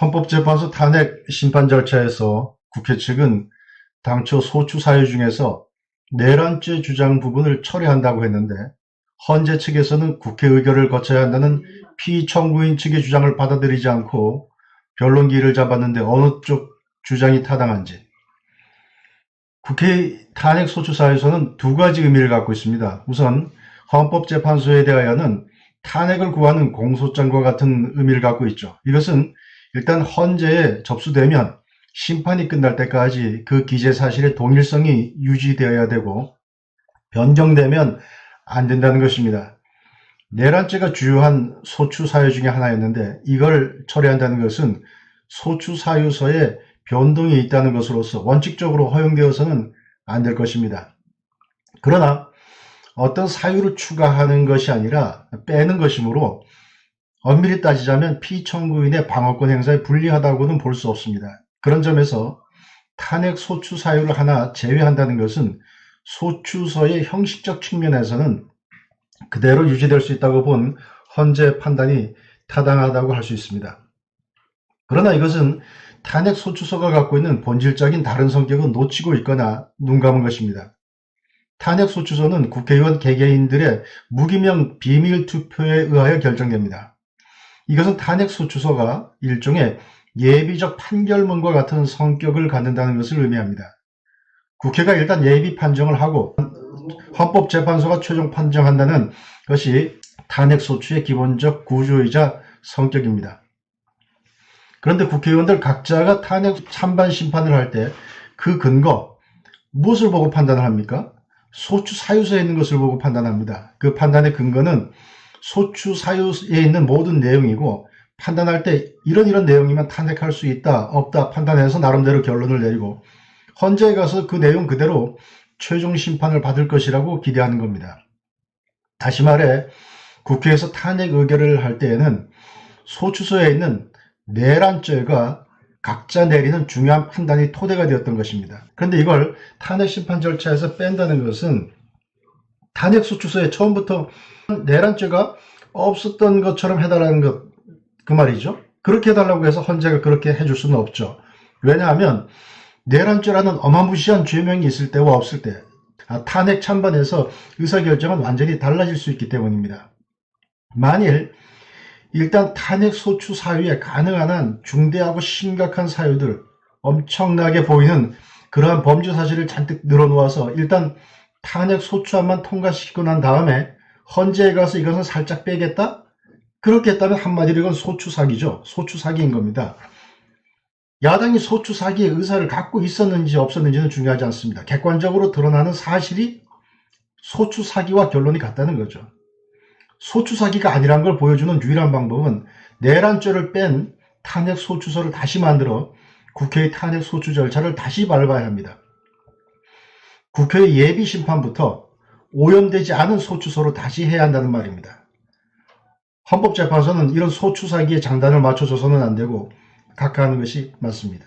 헌법재판소 탄핵 심판 절차에서 국회 측은 당초 소추 사유 중에서 내란죄 주장 부분을 처리한다고 했는데 헌재 측에서는 국회 의결을 거쳐야 한다는 피청구인 측의 주장을 받아들이지 않고 변론기를 잡았는데 어느 쪽 주장이 타당한지. 국회 탄핵 소추 사유서는 두 가지 의미를 갖고 있습니다. 우선 헌법재판소에 대하여는 탄핵을 구하는 공소장과 같은 의미를 갖고 있죠. 이것은 일단 헌재에 접수되면 심판이 끝날 때까지 그 기재 사실의 동일성이 유지되어야 되고 변경되면 안 된다는 것입니다. 내란죄가 주요한 소추 사유 중에 하나였는데 이걸 처리한다는 것은 소추 사유서에 변동이 있다는 것으로서 원칙적으로 허용되어서는 안 될 것입니다. 그러나 어떤 사유를 추가하는 것이 아니라 빼는 것이므로 엄밀히 따지자면 피청구인의 방어권 행사에 불리하다고는 볼 수 없습니다. 그런 점에서 탄핵 소추 사유를 하나 제외한다는 것은 소추서의 형식적 측면에서는 그대로 유지될 수 있다고 본 헌재 판단이 타당하다고 할 수 있습니다. 그러나 이것은 탄핵 소추서가 갖고 있는 본질적인 다른 성격은 놓치고 있거나 눈 감은 것입니다. 탄핵 소추서는 국회의원 개개인들의 무기명 비밀 투표에 의하여 결정됩니다. 이것은 탄핵 소추서가 일종의 예비적 판결문과 같은 성격을 갖는다는 것을 의미합니다. 국회가 일단 예비 판정을 하고 헌법재판소가 최종 판정한다는 것이 탄핵 소추의 기본적 구조이자 성격입니다. 그런데 국회의원들 각자가 탄핵 찬반 심판을 할 때 그 근거, 무엇을 보고 판단을 합니까? 소추 사유서에 있는 것을 보고 판단합니다. 그 판단의 근거는 소추 사유에 있는 모든 내용이고 판단할 때 이런 내용이면 탄핵할 수 있다, 없다 판단해서 나름대로 결론을 내리고 헌재에 가서 그 내용 그대로 최종 심판을 받을 것이라고 기대하는 겁니다. 다시 말해 국회에서 탄핵 의결을 할 때에는 소추서에 있는 내란죄가 각자 내리는 중요한 판단이 토대가 되었던 것입니다. 그런데 이걸 탄핵 심판 절차에서 뺀다는 것은 탄핵 소추서에 처음부터 내란죄가 없었던 것처럼 해달라는 것, 그 말이죠. 그렇게 해달라고 해서 헌재가 그렇게 해줄 수는 없죠. 왜냐하면 내란죄라는 어마무시한 죄명이 있을 때와 없을 때 탄핵 찬반에서 의사결정은 완전히 달라질 수 있기 때문입니다. 만일 일단 탄핵 소추 사유에 가능한 한 중대하고 심각한 사유들, 엄청나게 보이는 그러한 범죄 사실을 잔뜩 늘어놓아서 일단 탄핵 소추안만 통과시키고 난 다음에 헌재에 가서 이것은 살짝 빼겠다? 그렇게 했다면 한마디로 이건 소추 사기죠. 소추 사기인 겁니다. 야당이 소추 사기의 의사를 갖고 있었는지 없었는지는 중요하지 않습니다. 객관적으로 드러나는 사실이 소추 사기와 결론이 같다는 거죠. 소추 사기가 아니란 걸 보여주는 유일한 방법은 내란죄를 뺀 탄핵 소추서를 다시 만들어 국회의 탄핵 소추 절차를 다시 밟아야 합니다. 국회의 예비 심판부터 오염되지 않은 소추서로 다시 해야 한다는 말입니다. 헌법재판소는 이런 소추 사기의 장단을 맞춰줘서는 안 되고 각하하는 것이 맞습니다.